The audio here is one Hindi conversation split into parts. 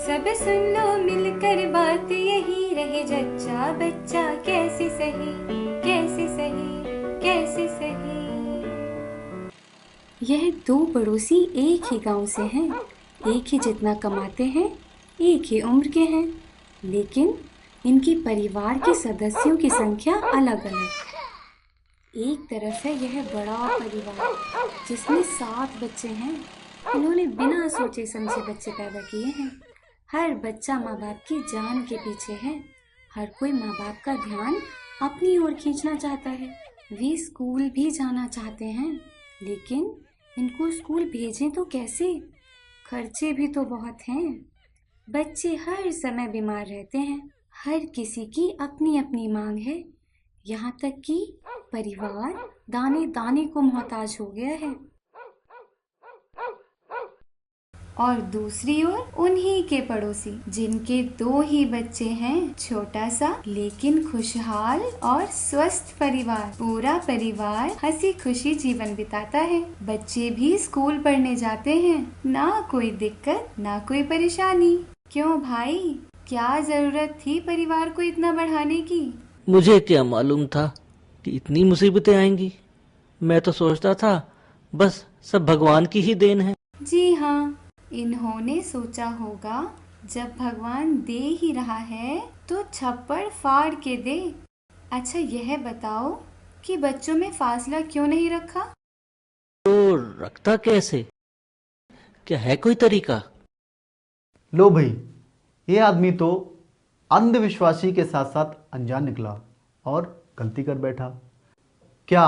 सब सुन लो मिलकर बात यही रहे, जच्चा बच्चा कैसे सही, कैसे सही, कैसे सही। यह दो पड़ोसी एक ही गांव से हैं, एक ही जितना कमाते हैं, एक ही उम्र के हैं, लेकिन इनके परिवार के सदस्यों की संख्या अलग अलग। एक तरफ है यह बड़ा परिवार जिसमें 7 बच्चे हैं। इन्होंने बिना सोचे समझे बच्चे पैदा किए हैं। हर बच्चा माँ बाप की जान के पीछे है। हर कोई माँ बाप का ध्यान अपनी ओर खींचना चाहता है। वे स्कूल भी जाना चाहते हैं, लेकिन इनको स्कूल भेजें तो कैसे? खर्चे भी तो बहुत हैं। बच्चे हर समय बीमार रहते हैं। हर किसी की अपनी अपनी मांग है। यहाँ तक कि परिवार दाने दाने को मोहताज हो गया है। और दूसरी ओर उन्हीं के पड़ोसी जिनके 2 ही बच्चे हैं, छोटा सा लेकिन खुशहाल और स्वस्थ परिवार। पूरा परिवार हंसी खुशी जीवन बिताता है। बच्चे भी स्कूल पढ़ने जाते हैं, ना कोई दिक्कत ना कोई परेशानी। क्यों भाई, क्या जरूरत थी परिवार को इतना बढ़ाने की? मुझे क्या मालूम था कि इतनी मुसीबतें आएंगी। मैं तो सोचता था बस सब भगवान की ही देन है। जी हाँ, इन्होंने सोचा होगा जब भगवान दे ही रहा है तो छप्पड़ फाड़ के दे। अच्छा यह बताओ कि बच्चों में फासला क्यों नहीं रखा? तो रखता कैसे? क्या है कोई तरीका? लो भाई, ये आदमी तो अंधविश्वासी के साथ साथ अनजान निकला और गलती कर बैठा। क्या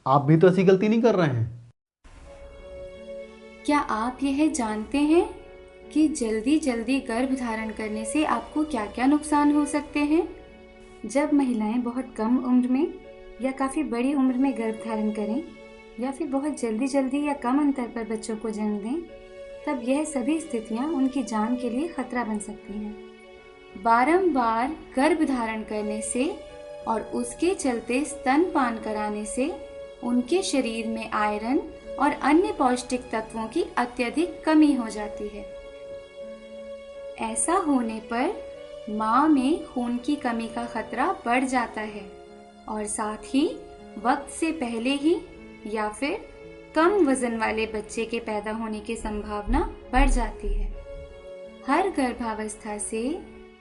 आप भी तो ऐसी गलती नहीं कर रहे हैं? क्या आप यह जानते हैं कि जल्दी जल्दी गर्भ धारण करने से आपको क्या क्या नुकसान हो सकते हैं? जब महिलाएं बहुत कम उम्र में या काफ़ी बड़ी उम्र में गर्भ धारण करें, या फिर बहुत जल्दी जल्दी या कम अंतर पर बच्चों को जन्म दें, तब यह सभी स्थितियां उनकी जान के लिए खतरा बन सकती हैं। बारंबार गर्भ धारण करने से और उसके चलते स्तनपान कराने से उनके शरीर में आयरन और अन्य पौष्टिक तत्वों की अत्यधिक कमी हो जाती है। ऐसा होने पर मां में खून की कमी का खतरा बढ़ जाता है और साथ ही वक्त से पहले ही या फिर कम वजन वाले बच्चे के पैदा होने की संभावना बढ़ जाती है। हर गर्भावस्था से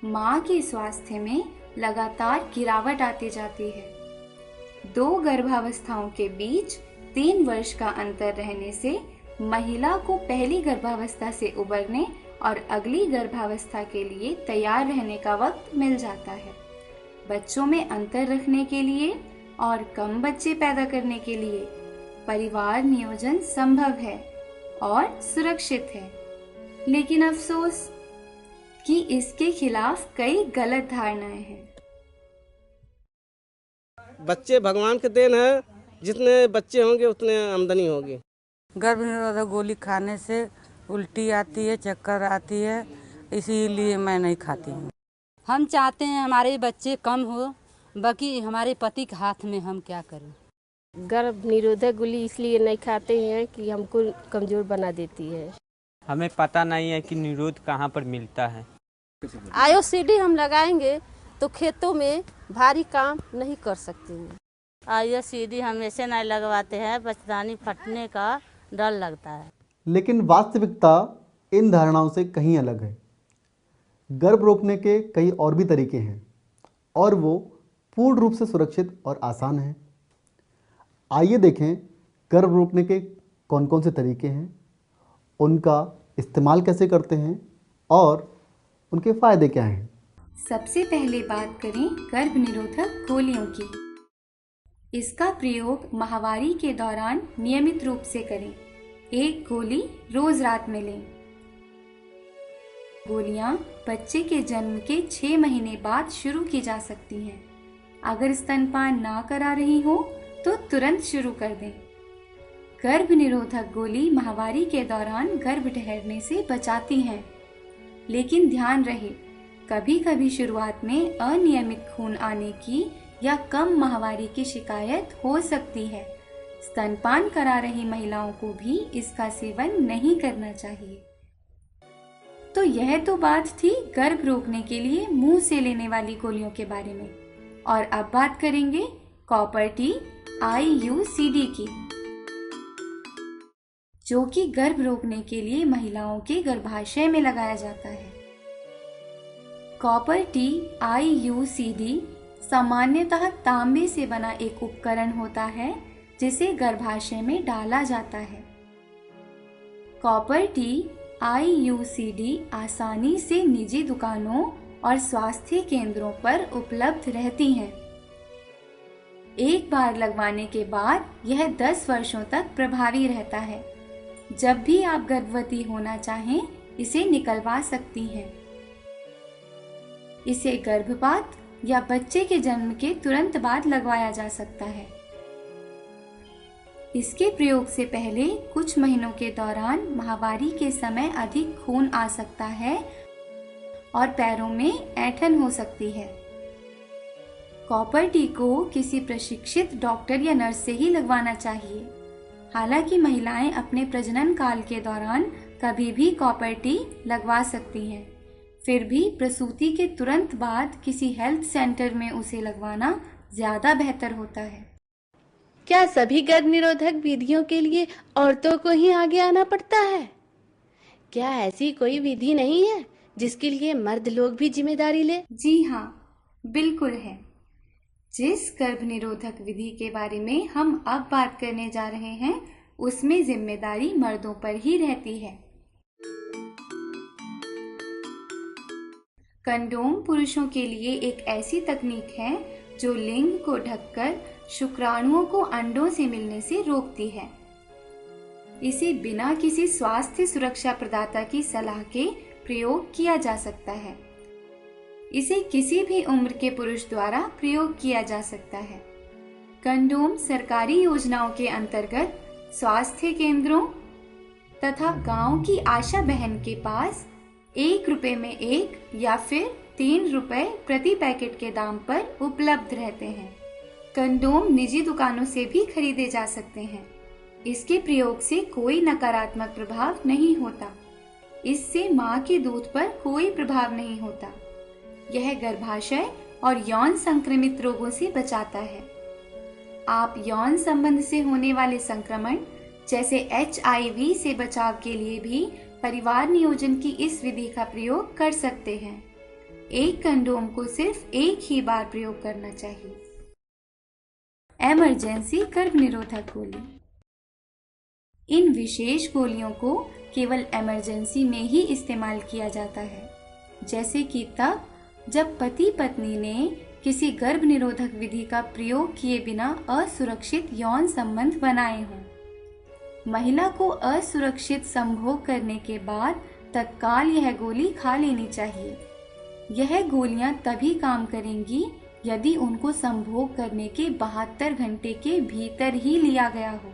मां के स्वास्थ्य में लगातार गिरावट आती जाती है। 2 गर्भावस्थाओं के बीच 3 वर्ष का अंतर रहने से महिला को पहली गर्भावस्था से उबरने और अगली गर्भावस्था के लिए तैयार रहने का वक्त मिल जाता है। बच्चों में अंतर रखने के लिए और कम बच्चे पैदा करने के लिए परिवार नियोजन संभव है और सुरक्षित है, लेकिन अफसोस कि इसके खिलाफ कई गलत धारणाएं हैं। बच्चे भगवान के देन है, जितने बच्चे होंगे उतने आमदनी होगी। गर्भ निरोधक गोली खाने से उल्टी आती है, चक्कर आती है, इसीलिए मैं नहीं खाती हूँ। हम चाहते हैं हमारे बच्चे कम हो, बाकी हमारे पति के हाथ में, हम क्या करें। गर्भ निरोधक गोली इसलिए नहीं खाते हैं कि हमको कमजोर बना देती है। हमें पता नहीं है कि निरोध कहाँ पर मिलता है। आईओसीडी हम लगाएंगे तो खेतों में भारी काम नहीं कर सकते हैं। आईओसीडी हम ऐसे नहीं लगवाते हैं, बच्चेदानी फटने का डर लगता है। लेकिन वास्तविकता इन धारणाओं से कहीं अलग है। गर्भ रोकने के कई और भी तरीके हैं और वो पूर्ण रूप से सुरक्षित और आसान हैं। आइए देखें गर्भ रोकने के कौन कौन से तरीके हैं, उनका इस्तेमाल कैसे करते हैं और उनके फायदे क्या हैं। सबसे पहले बात करें गर्भ निरोधक गोलियों की। इसका प्रयोग माहवारी के दौरान नियमित रूप से करें। 1 गोली रोज रात में लें। गोलियां बच्चे के जन्म के 6 महीने बाद शुरू की जा सकती हैं। अगर स्तनपान ना करा रही हो तो तुरंत शुरू कर दें। गर्भ निरोधक गोली माहवारी के दौरान गर्भ ठहरने से बचाती हैं, लेकिन ध्यान रहे कभी कभी शुरुआत में अनियमित खून आने की या कम माहवारी की शिकायत हो सकती है। स्तनपान करा रही महिलाओं को भी इसका सेवन नहीं करना चाहिए। तो यह तो बात थी गर्भ रोकने के लिए मुंह से लेने वाली गोलियों के बारे में। और अब बात करेंगे कॉपर टी IUCD की, जो कि गर्भ रोकने के लिए महिलाओं के गर्भाशय में लगाया जाता है। कॉपर टी IUCD सामान्यतः तांबे से बना एक उपकरण होता है जिसे गर्भाशय में डाला जाता है। कॉपर टी IUCD आसानी से निजी दुकानों और स्वास्थ्य केंद्रों पर उपलब्ध रहती हैं। एक बार लगवाने के बाद यह 10 वर्षों तक प्रभावी रहता है। जब भी आप गर्भवती होना चाहें, इसे निकलवा सकती हैं। इसे गर्भपात या बच्चे के जन्म के तुरंत बाद लगवाया जा सकता है। इसके प्रयोग से पहले कुछ महीनों के दौरान माहवारी के समय अधिक खून आ सकता है और पैरों में ऐंठन हो सकती है। कॉपर टी को किसी प्रशिक्षित डॉक्टर या नर्स से ही लगवाना चाहिए। हालांकि महिलाएं अपने प्रजनन काल के दौरान कभी भी कॉपर टी लगवा सकती हैं। फिर भी प्रसूति के तुरंत बाद किसी हेल्थ सेंटर में उसे लगवाना ज्यादा बेहतर होता है। क्या सभी गर्भ निरोधक विधियों के लिए औरतों को ही आगे आना पड़ता है? क्या ऐसी कोई विधि नहीं है जिसके लिए मर्द लोग भी जिम्मेदारी ले? जी हाँ, बिल्कुल है। जिस गर्भ निरोधक विधि के बारे में हम अब बात करने जा रहे हैं, उसमें जिम्मेदारी मर्दों पर ही रहती है। कंडोम पुरुषों के लिए एक ऐसी तकनीक है जो लिंग को ढककर शुक्राणुओं को अंडों से मिलने से रोकती है। इसे बिना किसी स्वास्थ्य सुरक्षा प्रदाता की सलाह के प्रयोग किया जा सकता है। इसे किसी भी उम्र के पुरुष द्वारा प्रयोग किया जा सकता है। कंडोम सरकारी योजनाओं के अंतर्गत स्वास्थ्य केंद्रों तथा गांव की आशा बहन के पास 1 रुपए में 1 या फिर 3 रुपए प्रति पैकेट के दाम पर उपलब्ध रहते हैं। कंडोम निजी दुकानों से भी खरीदे जा सकते हैं। इसके प्रयोग से कोई नकारात्मक प्रभाव नहीं होता। इससे मां के दूध पर कोई प्रभाव नहीं होता। यह गर्भाशय और यौन संक्रमित रोगों से बचाता है। आप यौन संबंध से होने वाले संक्रमण जैसे HIV से बचाव के लिए भी परिवार नियोजन की इस विधि का प्रयोग कर सकते हैं। एक कंडोम को सिर्फ एक ही बार प्रयोग करना चाहिए। इमरजेंसी गर्भ निरोधक गोली। इन विशेष गोलियों को केवल इमरजेंसी में ही इस्तेमाल किया जाता है, जैसे कि तब जब पति पत्नी ने किसी गर्भ निरोधक विधि का प्रयोग किए बिना असुरक्षित यौन संबंध बनाए हों। महिला को असुरक्षित संभोग करने के बाद तत्काल यह गोली खा लेनी चाहिए। यह गोलियां तभी काम करेंगी यदि उनको संभोग करने के 72 घंटे के भीतर ही लिया गया हो।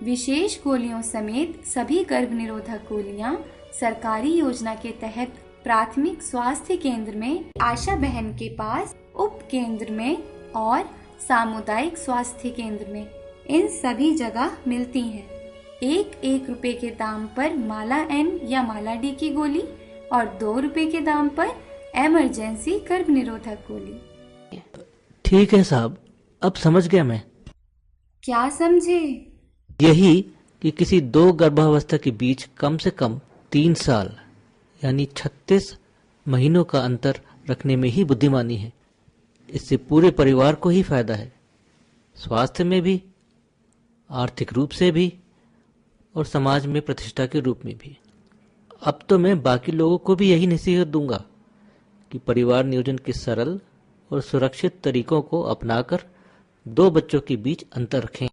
विशेष गोलियों समेत सभी गर्भ निरोधक गोलियां सरकारी योजना के तहत प्राथमिक स्वास्थ्य केंद्र में, आशा बहन के पास, उप केंद्र में और सामुदायिक स्वास्थ्य केंद्र में, इन सभी जगह मिलती हैं। 1 रुपए के दाम पर माला N या माला D की गोली और 2 रुपए के दाम पर इमरजेंसी गर्भ निरोधक गोली। ठीक है साहब, अब समझ गया मैं। क्या समझे? यही कि किसी 2 गर्भावस्था के बीच कम से कम 3 साल यानी 36 महीनों का अंतर रखने में ही बुद्धिमानी है। इससे पूरे परिवार को ही फायदा है, स्वास्थ्य में भी, आर्थिक रूप से भी और समाज में प्रतिष्ठा के रूप में भी। अब तो मैं बाकी लोगों को भी यही नसीहत दूंगा कि परिवार नियोजन के सरल और सुरक्षित तरीकों को अपनाकर 2 बच्चों के बीच अंतर रखें।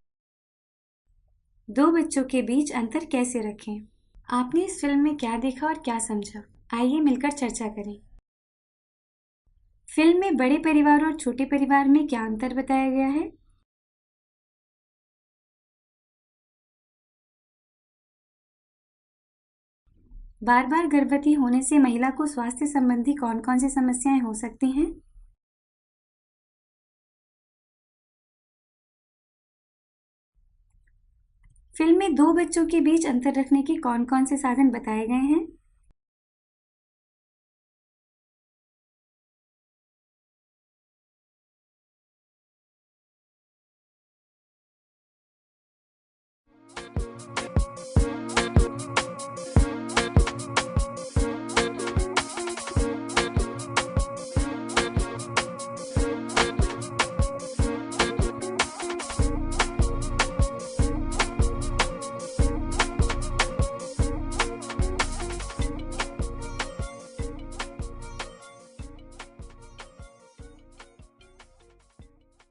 2 बच्चों के बीच अंतर कैसे रखें? आपने इस फिल्म में क्या देखा और क्या समझा? आइए मिलकर चर्चा करें। फिल्म में बड़े परिवार और छोटे परिवार में क्या अंतर बताया गया है? बार बार गर्भवती होने से महिला को स्वास्थ्य संबंधी कौन कौन सी समस्याएं हो सकती हैं? फिल्म में 2 बच्चों के बीच अंतर रखने के कौन कौन से साधन बताए गए हैं?